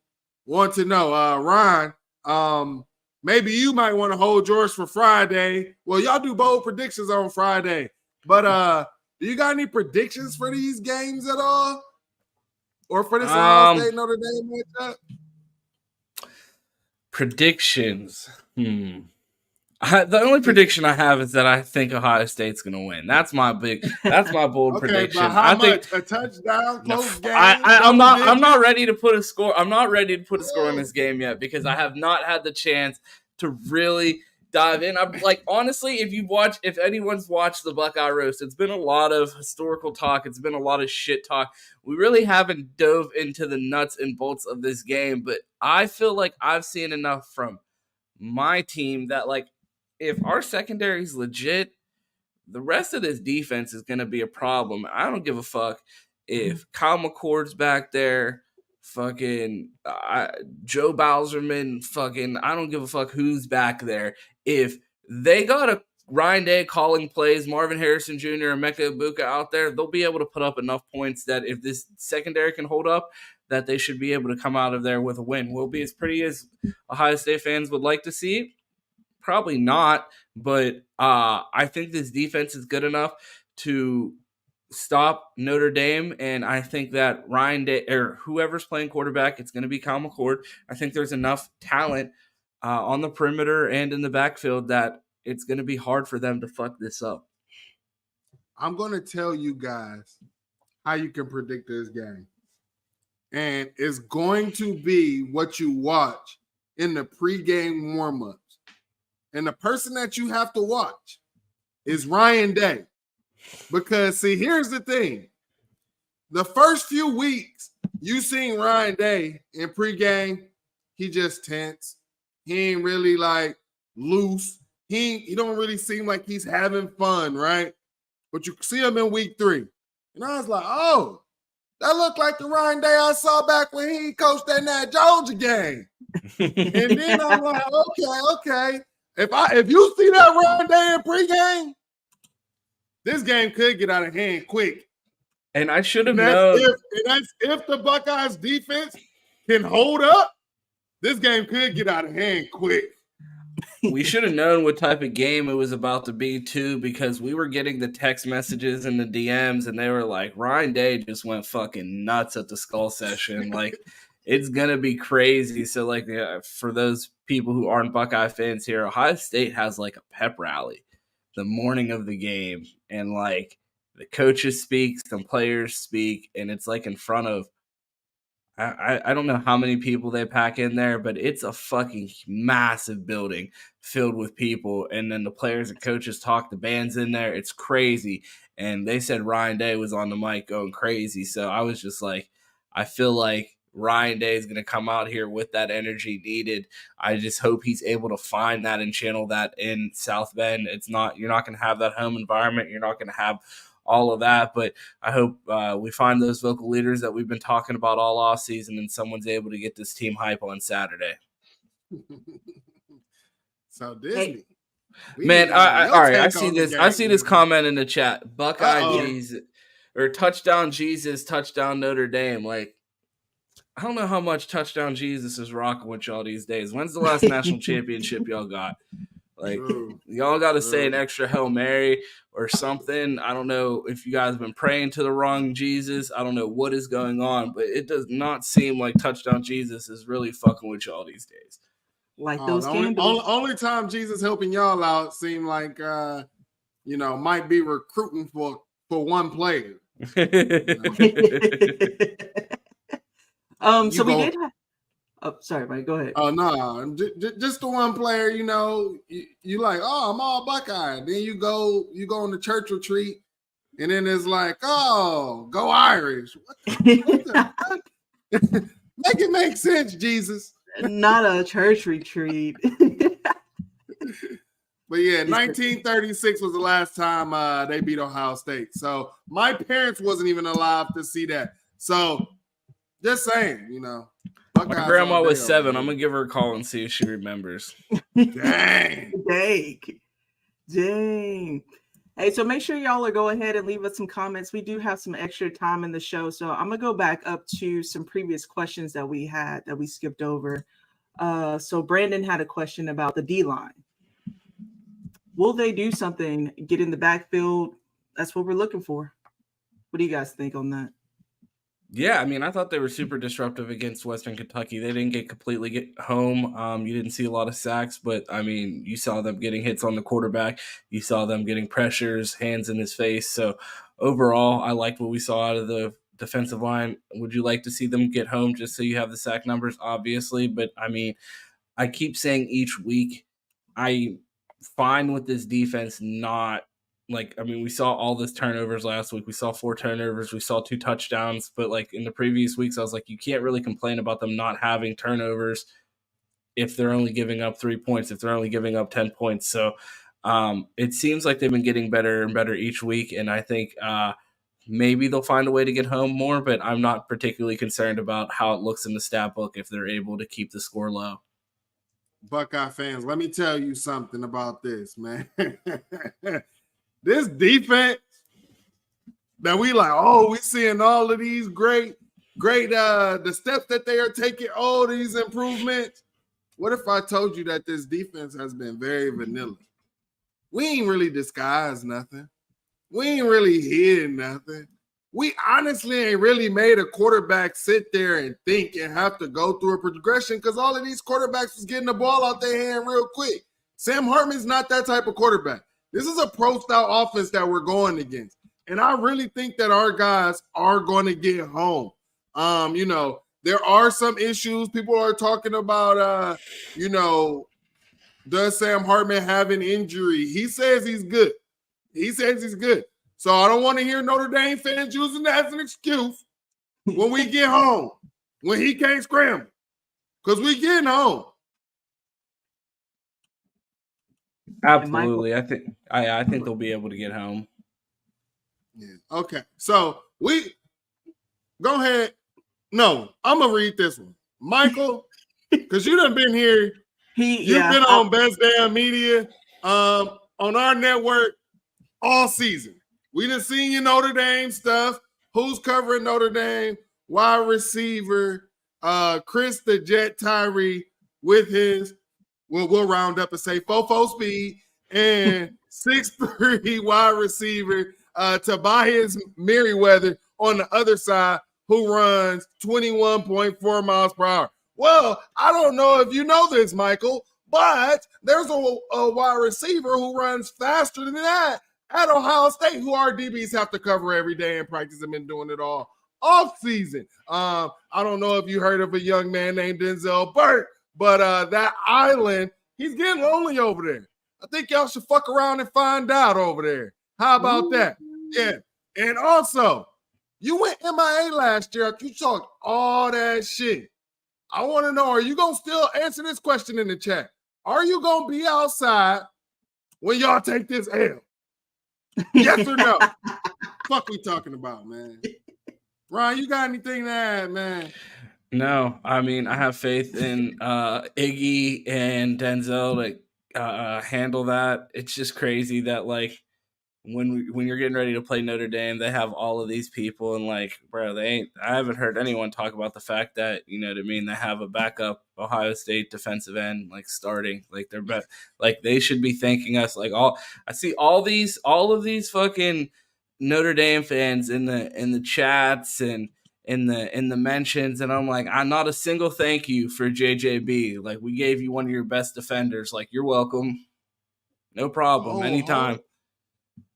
want to know, Ryan, maybe you might want to hold yours for Friday. Well, y'all do bold predictions on Friday. But do you got any predictions for these games at all? Or for this Ohio State Notre Dame matchup? Predictions. The only prediction I have is that I think Ohio State's going to win. That's my bold prediction. But how I think much? A touchdown, close game. I'm not ready to put a score. I'm not ready to put a score in this game yet because I have not had the chance to really dive in. I'm like, honestly, if anyone's watched the Buckeye Roast, it's been a lot of historical talk. It's been a lot of shit talk. We really haven't dove into the nuts and bolts of this game, but I feel like I've seen enough from my team that, like, if our secondary is legit, the rest of this defense is going to be a problem. I don't give a fuck if Kyle McCord's back there, fucking Joe Bowserman, fucking I don't give a fuck who's back there. If they got a Ryan Day calling plays, Marvin Harrison Jr. and Mecca Ibuka out there, they'll be able to put up enough points that if this secondary can hold up, that they should be able to come out of there with a win. Will it be as pretty as Ohio State fans would like to see? Probably not, but I think this defense is good enough to stop Notre Dame, and I think that Ryan Day or whoever's playing quarterback, it's going to be Kyle McCord. I think there's enough talent on the perimeter and in the backfield that it's going to be hard for them to fuck this up. I'm going to tell you guys how you can predict this game. And it's going to be what you watch in the pregame warm-ups. And the person that you have to watch is Ryan Day. Because, see, here's the thing. The first few weeks, you seen Ryan Day in pregame, he just tense. He ain't really like loose. He don't really seem like he's having fun, right? But you see him in week 3. And I was like, oh, that looked like the Ryan Day I saw back when he coached that Georgia game. And then I'm like, okay. If you see that Ryan Day in pregame, this game could get out of hand quick. And I should have known. If the Buckeyes defense can hold up, this game could get out of hand quick. We should have known what type of game it was about to be, too, because we were getting the text messages and the DMs, and they were like, Ryan Day just went fucking nuts at the Skull Session. Like, it's going to be crazy. So, like, for those people who aren't Buckeye fans here, Ohio State has, like, a pep rally the morning of the game. And, like, the coaches speak, some players speak, and it's, like, in front of, I don't know how many people they pack in there, but it's a fucking massive building filled with people. And then the players and coaches talk, the band's in there. It's crazy. And they said Ryan Day was on the mic going crazy. So I was just like, I feel like Ryan Day is going to come out here with that energy needed. I just hope he's able to find that and channel that in South Bend. You're not going to have that home environment. You're not going to have all of that, but I hope we find those vocal leaders that we've been talking about all off season, and someone's able to get this team hype on Saturday. So Disney, man, all right. I see this. I see this comment in the chat. Buckeye Jesus or touchdown Jesus, touchdown Notre Dame. Like, I don't know how much touchdown Jesus is rocking with y'all these days. When's the last national championship y'all got? Like, y'all got to say an extra Hail Mary or something. I don't know if you guys have been praying to the wrong Jesus. I don't know what is going on, but it does not seem like touchdown Jesus is really fucking with y'all these days. Like those only time Jesus helping y'all out seem like, might be recruiting for one player. So we did have. Oh, sorry, Mike. Go ahead. Oh no, just the one player. You like, oh, I'm all Buckeye. Then you go on the church retreat, and then it's like, oh, go Irish. What the Make it make sense, Jesus. Not a church retreat. But yeah, 1936 was the last time they beat Ohio State. So my parents wasn't even alive to see that. So just saying, My grandma was 7. I'm going to give her a call and see if she remembers. Dang. Hey, so make sure y'all are go ahead and leave us some comments. We do have some extra time in the show. So I'm going to go back up to some previous questions that we had that we skipped over. So Brandon had a question about the D-line. Will they do something, get in the backfield? That's what we're looking for. What do you guys think on that? Yeah, I mean, I thought they were super disruptive against Western Kentucky. They didn't completely get home. You didn't see a lot of sacks, but, I mean, you saw them getting hits on the quarterback. You saw them getting pressures, hands in his face. So, overall, I liked what we saw out of the defensive line. Would you like to see them get home just so you have the sack numbers? Obviously. But, I mean, I keep saying each week, I'm fine with this defense not – we saw all this turnovers last week. We saw 4 turnovers. We saw 2 touchdowns. But, in the previous weeks, I was like, you can't really complain about them not having turnovers if they're only giving up 3 points, if they're only giving up 10 points. So it seems like they've been getting better and better each week. And I think maybe they'll find a way to get home more. But I'm not particularly concerned about how it looks in the stat book if they're able to keep the score low. Buckeye fans, let me tell you something about this, man. This defense that we seeing all of these great, the steps that they are taking, all these improvements. What if I told you that this defense has been very vanilla? We ain't really disguised nothing. We ain't really hid nothing. We honestly ain't really made a quarterback sit there and think and have to go through a progression because all of these quarterbacks was getting the ball out their hand real quick. Sam Hartman's not that type of quarterback. This is a pro-style offense that we're going against. And I really think that our guys are going to get home. There are some issues. People are talking about, does Sam Hartman have an injury? He says he's good. So I don't want to hear Notre Dame fans using that as an excuse. when we get home, when he can't scramble, because we getting home. Absolutely. I think they'll be able to get home. Yeah. Okay. So we go ahead. No, I'm gonna read this one. Michael, because you done been here. You've been on Best Damn Media on our network all season. We done seen your Notre Dame stuff. Who's covering Notre Dame? Wide receiver, Chris the Jet Tyree with his, we'll round up and say 4.4 speed and 6'3" wide receiver, Tobias Merriweather on the other side, who runs 21.4 miles per hour. Well, I don't know if you know this, Michael, but there's a wide receiver who runs faster than that at Ohio State, who our DBs have to cover every day in practice and been doing it all off season. I don't know if you heard of a young man named Denzel Burke, but that island, he's getting lonely over there. I think y'all should fuck around and find out over there. How about that? Yeah. And also, you went MIA last year after you talked all that shit. I want to know, are you going to still answer this question in the chat? Are you going to be outside when y'all take this L? Yes or no? Fuck we talking about, man. Ryan, you got anything to add, man? No, I mean, I have faith in Iggy and Denzel to handle that. It's just crazy that, like, when you're getting ready to play Notre Dame, they have all of these people, and like, bro, I haven't heard anyone talk about the fact that, you know what I mean, they have a backup Ohio State defensive end like starting, like like they should be thanking us. Like I see all of these fucking Notre Dame fans in the chats and in the mentions, and I'm like, I'm not a single thank you for JJB. Like, we gave you one of your best defenders. Like, you're welcome. No problem. Anytime.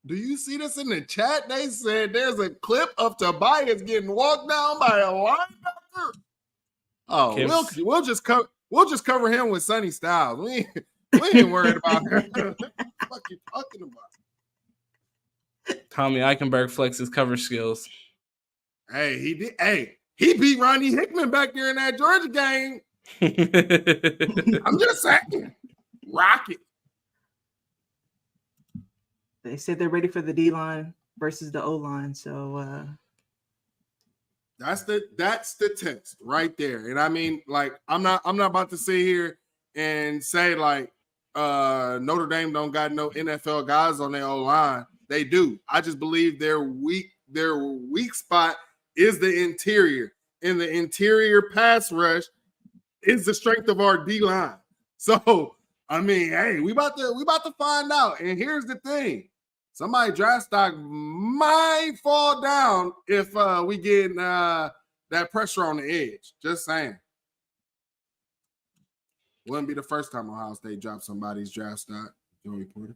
Do you see this in the chat? They said there's a clip of Tobias getting walked down by a linebacker. Oh, we'll just cover him with Sonny Styles. We ain't worried about him. What the fuck you talking about? Tommy Eichenberg flexes cover skills. Hey, he did. Hey, he beat Ronnie Hickman back there in that Georgia game. I'm just saying, Rocket. They said they're ready for the D-line versus the O-line. So that's the test right there. And I mean, like, I'm not about to sit here and say like Notre Dame don't got no NFL guys on their O-line. They do. I just believe their weak spot is the interior. And the interior pass rush is the strength of our D-line. So I mean, hey, we about to find out. And here's the thing. Somebody draft stock might fall down if we get that pressure on the edge. Just saying. Wouldn't be the first time Ohio State dropped somebody's draft stock. Joey Porter.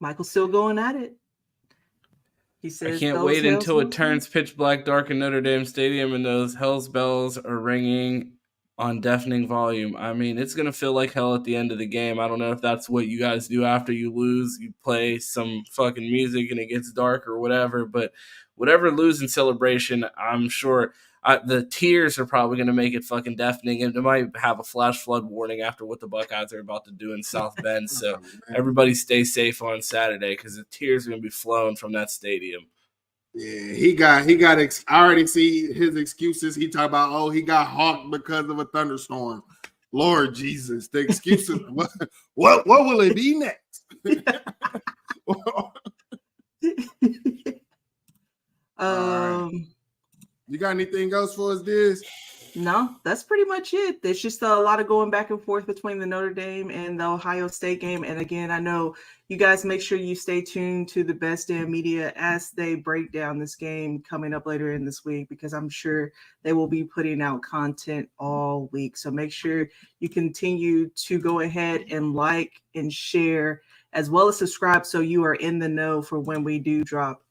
Michael's still going at it. He says, I can't wait until it turns pitch black dark in Notre Dame Stadium and those hell's bells are ringing on deafening volume. I mean, it's going to feel like hell at the end of the game. I don't know if that's what you guys do after you lose. You play some fucking music and it gets dark or whatever. But whatever losing celebration, I'm sure the tears are probably going to make it fucking deafening. And it might have a flash flood warning after what the Buckeyes are about to do in South Bend. So everybody stay safe on Saturday because the tears are going to be flowing from that stadium. Yeah, he got. I already see his excuses. He talk about, he got hawked because of a thunderstorm. Lord Jesus, the excuses. what will it be next? You got anything else for us, Diz? No, that's pretty much it. There's just a lot of going back and forth between the Notre Dame and the Ohio State game. And again, I know you guys make sure you stay tuned to the Best Damn Media as they break down this game coming up later in this week, because I'm sure they will be putting out content all week. So make sure you continue to go ahead and like and share, as well as subscribe, so you are in the know for when we do drop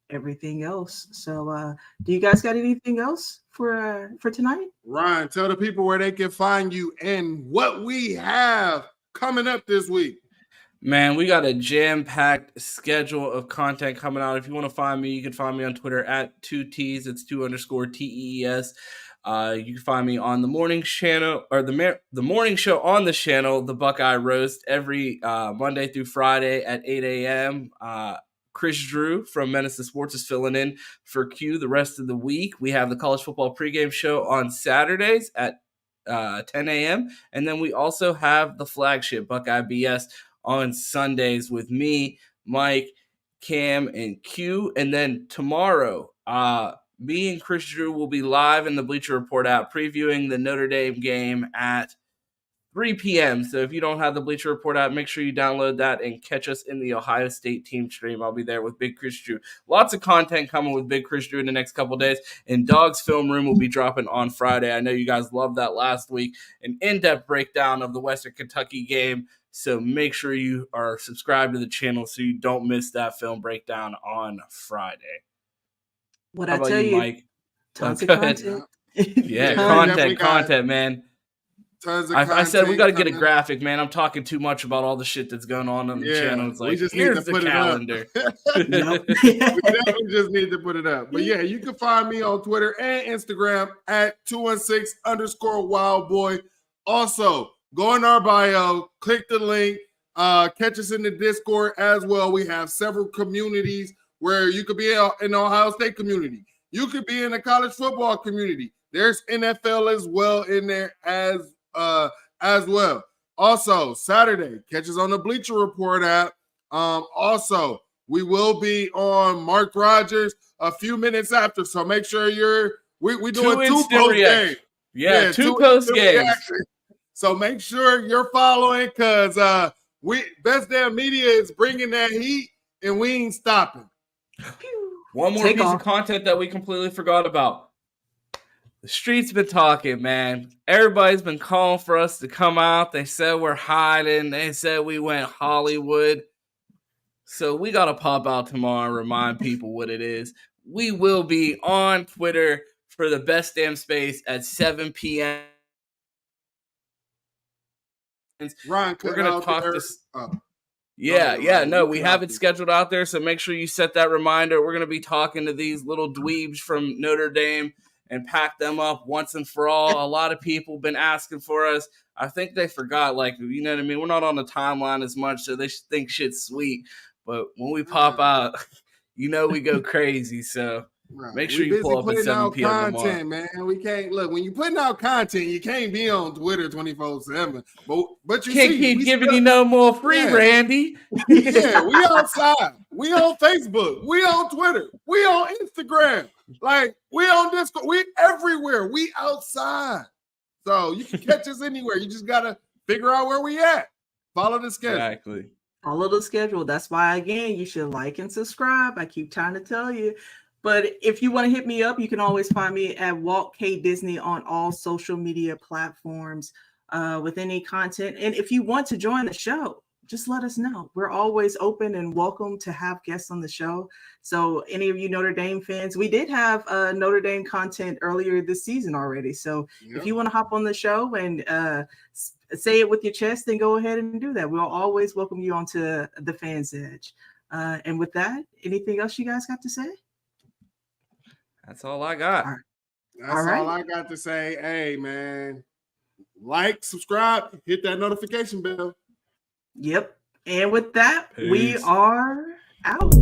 everything else. So do you guys got anything else for tonight? Ryan, tell the people where they can find you and what we have coming up this week. Man, we got a jam-packed schedule of content coming out. If you want to find me, you can find me on Twitter at 2Ts. It's 2_TEES. You can find me on the morning channel or the morning show on the channel, the Buckeye Roast, every Monday through Friday at 8 a.m. Chris Drew from Menace to Sports is filling in for Q the rest of the week. We have the college football pregame show on Saturdays at 10 a.m. And then we also have the flagship Buckeye BS on Sundays with me, Mike, Cam, and Q. And then tomorrow, me and Chris Drew will be live in the Bleacher Report app previewing the Notre Dame game at 3 p.m. So if you don't have the Bleacher Report app, make sure you download that and catch us in the Ohio State team stream. I'll be there with Big Chris Drew. Lots of content coming with Big Chris Drew in the next couple days. And Dog's Film Room will be dropping on Friday. I know you guys loved that last week. An in-depth breakdown of the Western Kentucky game. So make sure you are subscribed to the channel so you don't miss that film breakdown on Friday. What How I about tell you, Mike? tons of Go ahead. content. Yeah, definitely content, man. Tons of I said we got to get a coming. graphic, man. I'm talking too much about all the shit that's going on the channel. It's we like, just need here's to the put calendar. it up. We definitely just need to put it up. But yeah, you can find me on Twitter and Instagram at 216_wildboy. Also, go in our bio, click the link, catch us in the Discord as well. We have several communities where you could be in the Ohio State community. You could be in the college football community. There's NFL as well in there as well. Also, Saturday, catch us on the Bleacher Report app. Also, we will be on Mark Rogers a few minutes after, so make sure we're doing two post games. Yeah, two post games. So make sure you're following because Best Damn Media is bringing that heat and we ain't stopping. One more piece of content that we completely forgot about. The streets been talking, man. Everybody's been calling for us to come out. They said we're hiding. They said we went Hollywood. So we got to pop out tomorrow and remind people what it is. We will be on Twitter for the Best Damn Space at 7 p.m. Ron, we're going to talk this. We we have it scheduled out there. So make sure you set that reminder. We're going to be talking to these little dweebs from Notre Dame and pack them up once and for all. A lot of people been asking for us. I think they forgot, you know what I mean? We're not on the timeline as much, so they think shit's sweet. But when we pop out, we go crazy. So make sure you pull up at 7 p.m. content, man. We can't look when you're putting out content. You can't be on Twitter 24/7. But you can't keep giving you no more free, Randy. Yeah, we outside. We on Facebook. We on Twitter. We on Instagram. We on Discord. We everywhere. We outside. So you can catch us anywhere. You just gotta figure out where we at. Follow the schedule. Exactly. Follow the schedule. That's why, again, you should like and subscribe. I keep trying to tell you. But if you want to hit me up, you can always find me at Walt K Disney on all social media platforms with any content. And if you want to join the show, just let us know. We're always open and welcome to have guests on the show. So any of you Notre Dame fans, we did have Notre Dame content earlier this season already. So if you want to hop on the show and say it with your chest, then go ahead and do that. We'll always welcome you onto the Fans Edge. And with that, anything else you guys got to say? That's all I got. That's all I got to say. Hey, man, like, subscribe, hit that notification bell. Yep. And with that, Peace. We are out.